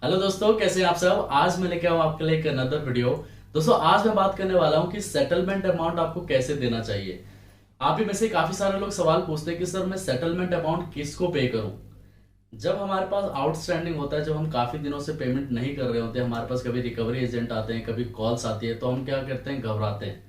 Hello दोस्तों, कैसे हैं आप सब। आज मैं लेके आऊं आपके लिए एक अनदर वीडियो। दोस्तों, आज मैं बात करने वाला हूं कि सेटलमेंट अमाउंट आपको कैसे देना चाहिए। आप ही में से काफी सारे लोग सवाल पूछते हैं कि सर मैं सेटलमेंट अमाउंट किसको पे करूं। जब हमारे पास आउटस्टैंडिंग होता है, जब हम काफी दिनों से पेमेंट नहीं कर रहे होते, हमारे पास कभी रिकवरी एजेंट आते हैं, कभी कॉल्स आती है, तो हम क्या करते हैं, घबराते हैं।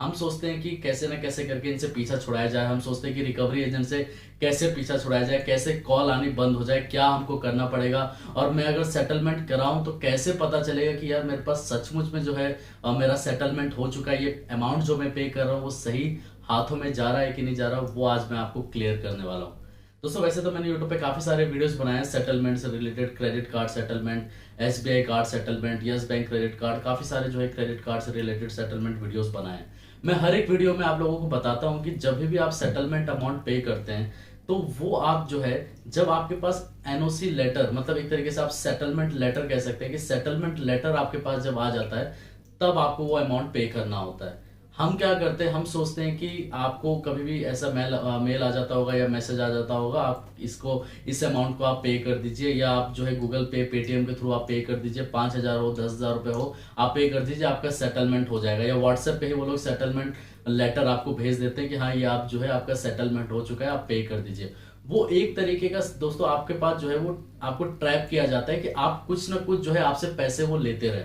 हम सोचते हैं कि कैसे ना कैसे करके इनसे पीछा छुड़ाया जाए। हम सोचते हैं कि रिकवरी एजेंट से कैसे पीछा छुड़ाया जाए, कैसे कॉल आनी बंद हो जाए, क्या हमको करना पड़ेगा। और मैं अगर सेटलमेंट कराऊं तो कैसे पता चलेगा कि यार मेरे पास सचमुच में जो है मेरा सेटलमेंट हो चुका है, ये अमाउंट जो मैं पे कर रहा हूँ वो सही हाथों में जा रहा है कि नहीं जा रहा, वो आज मैं आपको क्लियर करने वाला हूँ। दोस्तों, वैसे तो मैंने यूट्यूब पे काफी सारे वीडियोस बनाए हैं सेटलमेंट से related, credit card settlement, SBI card settlement, yes bank credit card, काफी सारे जो है क्रेडिट कार्ड से रिलेटेड सेटलमेंट वीडियोस बनाए हैं। मैं हर एक वीडियो में आप लोगों को बताता हूं कि जब भी आप सेटलमेंट अमाउंट पे करते हैं तो वो आप जो है, जब आपके पास एनओसी लेटर, मतलब एक तरीके से आप सेटलमेंट लेटर कह सकते हैं कि सेटलमेंट लेटर आपके पास जब आ जाता है तब आपको वो अमाउंट पे करना होता है। हम क्या करते हैं, हम सोचते हैं कि आपको कभी भी ऐसा मेल आ जाता होगा या मैसेज आ जाता होगा, आप इसको इस अमाउंट को आप पे कर दीजिए, या आप जो है गूगल पे पेटीएम के थ्रू आप पे कर दीजिए, 5,000 हो 10,000 रुपए हो, आप पे कर दीजिए, आपका सेटलमेंट हो जाएगा। या व्हाट्सएप पे ही वो लोग सेटलमेंट लेटर आपको भेज देते हैं कि हाँ ये आप जो है आपका सेटलमेंट हो चुका है, आप पे कर दीजिए। वो एक तरीके का दोस्तों आपके पास जो है वो आपको ट्रैप किया जाता है कि आप कुछ ना कुछ जो है आपसे पैसे वो लेते रहे।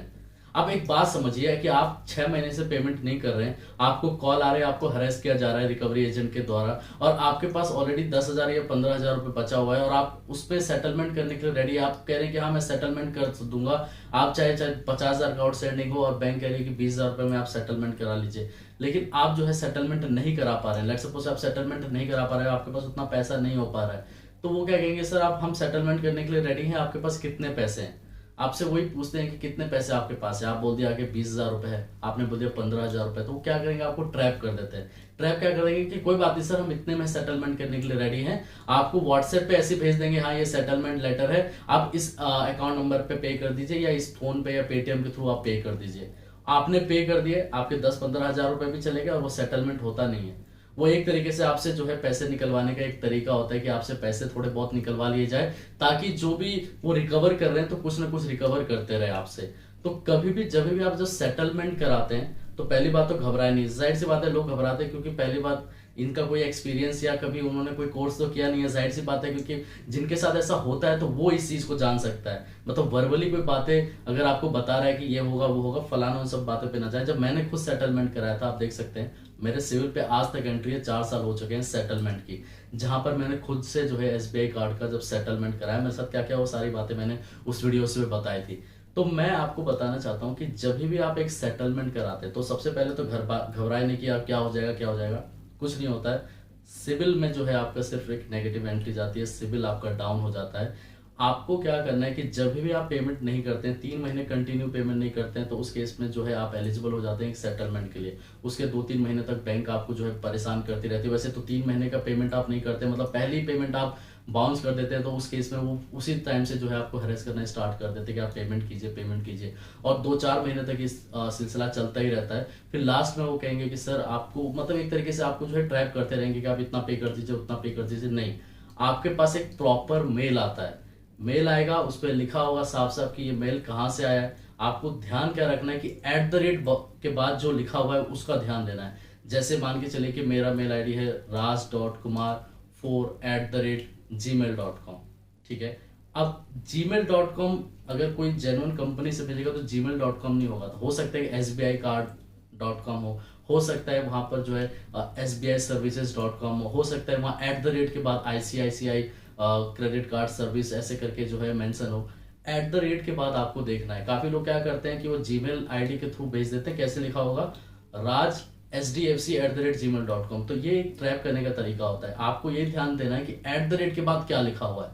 आप एक बात समझिए कि आप 6 महीने से पेमेंट नहीं कर रहे हैं, आपको कॉल आ रहे हैं, आपको हरेस किया जा रहा है रिकवरी एजेंट के द्वारा, और आपके पास ऑलरेडी 10,000 या 15,000 रुपए बचा हुआ है और आप उस पर सेटलमेंट करने के लिए रेडी। आप कह रहे हैं कि हाँ मैं सेटलमेंट कर दूंगा, आप चाहे चाहे 50,000 का आउटस्टैंडिंग हो और बैंक कह रही है कि 20,000 रुपए में आप सेटलमेंट करा लीजिए, लेकिन आप जो है सेटलमेंट नहीं करा पा रहे हैं। लेट सपोज आप सेटलमेंट नहीं करा पा रहे हैं, आपके पास उतना पैसा नहीं हो पा रहा है, तो वो क्या कहेंगे, सर आप हम सेटलमेंट करने के लिए रेडी हैं, आपके पास कितने पैसे हैं। आपसे वही पूछते हैं कि कितने पैसे आपके पास है, आप बोल दिया कि 20,000 रुपए है, आपने बोल दिया 15,000 रुपए, तो वो क्या करेंगे, आपको ट्रैप कर देते हैं। ट्रैप क्या करेंगे कि कोई बात नहीं सर, हम इतने में सेटलमेंट करने के लिए रेडी हैं, आपको व्हाट्सएप पे ऐसे भेज देंगे, हाँ ये सेटलमेंट लेटर है, आप इस अकाउंट नंबर पे कर दीजिए, या इस फोन पे या पेटीएम के थ्रू आप पे कर दीजिए। आपने पे कर दिए, आपके 10-15 हजार रुपए भी चले गए और वो सेटलमेंट होता नहीं है। वो एक तरीके से आपसे जो है पैसे निकलवाने का एक तरीका होता है कि आपसे पैसे थोड़े बहुत निकलवा लिए जाए, ताकि जो भी वो रिकवर कर रहे हैं तो कुछ ना कुछ रिकवर करते रहे आपसे। तो कभी भी जब भी आप जो सेटलमेंट कराते हैं तो पहली बात तो घबराए नहीं। जाहिर सी बात है लोग घबराते हैं क्योंकि पहली बात इनका कोई एक्सपीरियंस या कभी उन्होंने कोई कोर्स तो किया नहीं है। जाहिर सी बात है क्योंकि जिनके साथ ऐसा होता है तो वो इस चीज को जान सकता है। मतलब वर्बली कोई बातें अगर आपको बता रहा है कि ये होगा वो होगा, फलाना, उन सब बातों पे ना जाए। जब मैंने खुद सेटलमेंट कराया था, आप देख सकते हैं मेरे सिविल पे आज तक एंट्री है, 4 साल हो चुके हैं सेटलमेंट की, जहां पर मैंने खुद से जो है एसबीआई कार्ड का जब सेटलमेंट कराया, मेरे साथ क्या क्या वो सारी बातें मैंने उस वीडियो से बताई थी। तो मैं आपको बताना चाहता हूं कि जब भी आप एक सेटलमेंट कराते हैं तो सबसे पहले तो घबराए नहीं कि आप क्या हो जाएगा क्या हो जाएगा, कुछ नहीं होता है। सिविल में जो है आपका सिर्फ एक नेगेटिव एंट्री जाती है, सिविल आपका डाउन हो जाता है। आपको क्या करना है कि जब भी आप पेमेंट नहीं करते हैं, 3 महीने कंटिन्यू पेमेंट नहीं करते हैं, तो उस केस में जो है आप एलिजिबल हो जाते हैं एक सेटलमेंट के लिए। उसके 2-3 महीने तक बैंक आपको जो है परेशान करती रहती है। वैसे तो 3 महीने का पेमेंट आप नहीं करते, मतलब पहली पेमेंट आप बाउंस कर देते हैं, तो उस केस में वो उसी टाइम से जो है आपको हरेस करना स्टार्ट कर देते हैं कि आप पेमेंट कीजिए पेमेंट कीजिए। और 2-4 महीने तक इस सिलसिला चलता ही रहता है। फिर लास्ट में वो कहेंगे कि सर आपको, मतलब एक तरीके से आपको जो है ट्रैप करते रहेंगे कि आप इतना पे कर दीजिए उतना पे कर दीजिए। नहीं, आपके पास एक प्रॉपर मेल आता है, मेल आएगा, उस पर लिखा होगा साफ साफ कि ये मेल कहाँ से आया है। आपको ध्यान क्या रखना है कि एट द रेट के बाद जो लिखा हुआ है उसका ध्यान देना है। जैसे मान के चलिए कि मेरा मेल आईडी है raj.kumar4@gmail.com, ठीक है। अब gmail.com अगर कोई जेन्युइन कंपनी से भेजेगा तो gmail.com नहीं होगा, तो हो सकता है SBI card.com हो सकता है वहां पर जो है SBI services.com हो सकता है वहां एट द रेट के बाद ICICI क्रेडिट कार्ड सर्विस ऐसे करके जो है मेंशन हो। एट द रेट के बाद आपको देखना है। काफी लोग क्या करते हैं कि वो जीमेल आईडी के थ्रू भेज देते हैं, कैसे लिखा होगा, raj@sdfc@gmail.com। तो ये एक ट्रैप करने का तरीका होता है। आपको ये ध्यान देना है कि एट द रेट के बाद क्या लिखा हुआ है।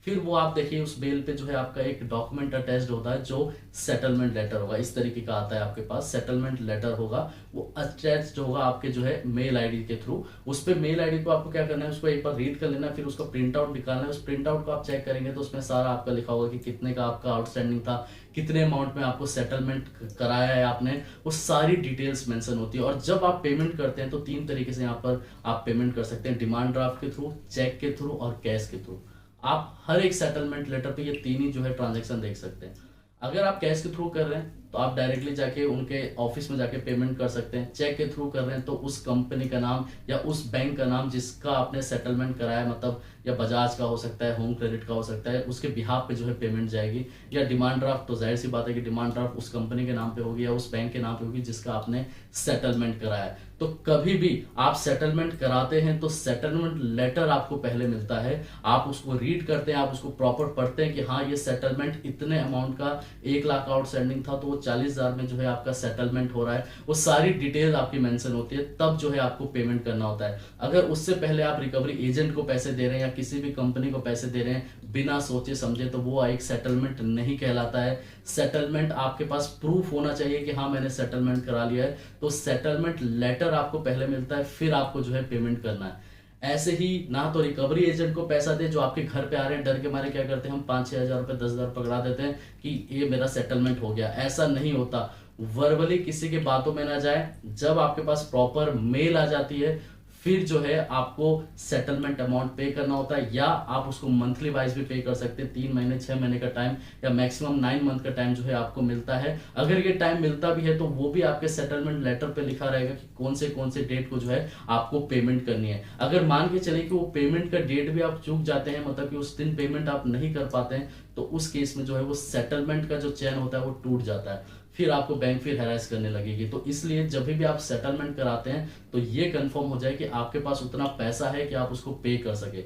फिर वो आप देखिए उस मेल पे जो है आपका एक डॉक्यूमेंट अटैच्ड होता है जो सेटलमेंट लेटर होगा, इस तरीके का आता है आपके पास सेटलमेंट लेटर होगा, वो अटैच्ड होगा आपके जो है मेल आईडी के थ्रू। उस पे मेल आईडी को आपको क्या करना है, उसको एक बार रीड कर लेना है, फिर उसका प्रिंट आउट निकालना है। उस प्रिंट आउट को आप चेक करेंगे तो उसमें सारा आपका लिखा होगा कि कितने का आपका आउटस्टैंडिंग था, कितने अमाउंट में आपको सेटलमेंट कराया है आपने, वो सारी डिटेल्स मेंशन होती है। और जब आप पेमेंट करते हैं तो 3 तरीके से यहाँ पर आप पेमेंट कर सकते हैं, डिमांड ड्राफ्ट के थ्रू, चेक के थ्रू और कैश के थ्रू। आप हर एक सेटलमेंट लेटर पे ये तीन ही जो है ट्रांजैक्शन देख सकते हैं। अगर आप कैश के थ्रू कर रहे हैं तो आप डायरेक्टली जाके उनके ऑफिस में जाके पेमेंट कर सकते हैं। चेक के थ्रू कर रहे हैं तो उस कंपनी का नाम या उस बैंक का नाम जिसका आपने सेटलमेंट कराया, मतलब या बजाज का हो सकता है, होम क्रेडिट का हो सकता है, उसके बिहाफ पे जो है पेमेंट जाएगी। या डिमांड ड्राफ्ट, तो जाहिर सी बात है कि डिमांड ड्राफ्ट उस कंपनी के नाम पे होगी या उस बैंक के नाम पे होगी जिसका आपने सेटलमेंट कराया है। तो कभी भी आप सेटलमेंट कराते हैं तो सेटलमेंट लेटर आपको पहले मिलता है, आप उसको रीड करते हैं, आप उसको प्रॉपर पढ़ते हैं कि हाँ ये सेटलमेंट इतने अमाउंट का 1 लाख आउटस्टैंडिंग था तो वो 40,000 में जो है आपका सेटलमेंट हो रहा है, वो सारी डिटेल आपकी मेंशन होती है, तब जो है आपको पेमेंट करना होता है। अगर उससे पहले आप रिकवरी एजेंट को पैसे दे रहे हैं या किसी भी कंपनी को पैसे दे रहे हैं बिना सोचे समझे तो वो एक सेटलमेंट नहीं कहलाता है। सेटलमेंट आपके पास प्रूफ होना चाहिए कि हाँ मैंने सेटलमेंट करा लिया है, तो सेटलमेंट लेटर आपको पहले मिलता है, फिर आपको जो है पेमेंट करना है। ऐसे ही ना तो रिकवरी एजेंट को पैसा दे जो आपके घर पे आ रहे हैं, डर के मारे क्या करते हैं हम 5-6 हजार रुपए 10,000 पकड़ा देते हैं कि ये मेरा सेटलमेंट हो गया। ऐसा नहीं होता। वर्बली किसी के बातों में ना जाए, जब आपके पास प्रॉपर मेल आ जाती है फिर जो है आपको सेटलमेंट अमाउंट पे करना होता है, या आप उसको मंथली वाइज भी पे कर सकते हैं। 3 महीने 6 महीने का टाइम या मैक्सिमम 9 मंथ का टाइम जो है आपको मिलता है। अगर ये टाइम मिलता भी है तो वो भी आपके सेटलमेंट लेटर पे लिखा रहेगा कि कौन से डेट को जो है आपको पेमेंट करनी है। अगर मान के चले कि वो पेमेंट का डेट भी आप चूक जाते हैं, मतलब कि उस दिन पेमेंट आप नहीं कर पाते हैं, तो उस केस में जो है वो सेटलमेंट का जो चैन होता है वो टूट जाता है, फिर आपको बैंक फिर हैरेस करने लगेगी। तो इसलिए जब भी आप सेटलमेंट कराते हैं तो ये कंफर्म हो जाए कि आपके पास उतना पैसा है कि आप उसको पे कर सके।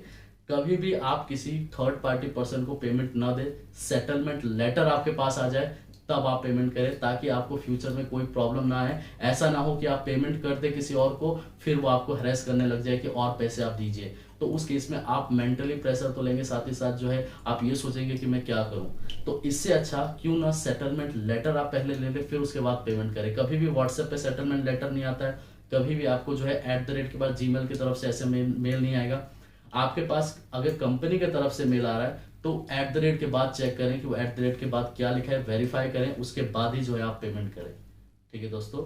कभी भी आप किसी थर्ड पार्टी पर्सन को पेमेंट ना दे, सेटलमेंट लेटर आपके पास आ जाए तब आप पेमेंट करें, ताकि आपको फ्यूचर में कोई प्रॉब्लम ना आए। ऐसा ना हो कि आप पेमेंट कर दे किसी और को, फिर वो आपको हैरेस करने लग जाए कि और पैसे आप दीजिए। तो उस केस में आप मेंटली प्रेशर तो लेंगे, साथ ही साथ जो है आप ये सोचेंगे कि मैं क्या करूं। तो इससे अच्छा क्यों ना सेटलमेंट लेटर आप पहले ले ले, फिर उसके बाद पेमेंट करें। कभी भी व्हाट्सएप पे सेटलमेंट लेटर नहीं आता है, कभी भी आपको जो है @ के बाद जीमेल की तरफ से ऐसे मेल नहीं आएगा। आपके पास अगर कंपनी की तरफ से मेल आ रहा है तो @ के बाद चेक करें कि वो @ के बाद क्या लिखा है, वेरीफाई करें, उसके बाद ही जो है आप पेमेंट करें। ठीक है दोस्तों।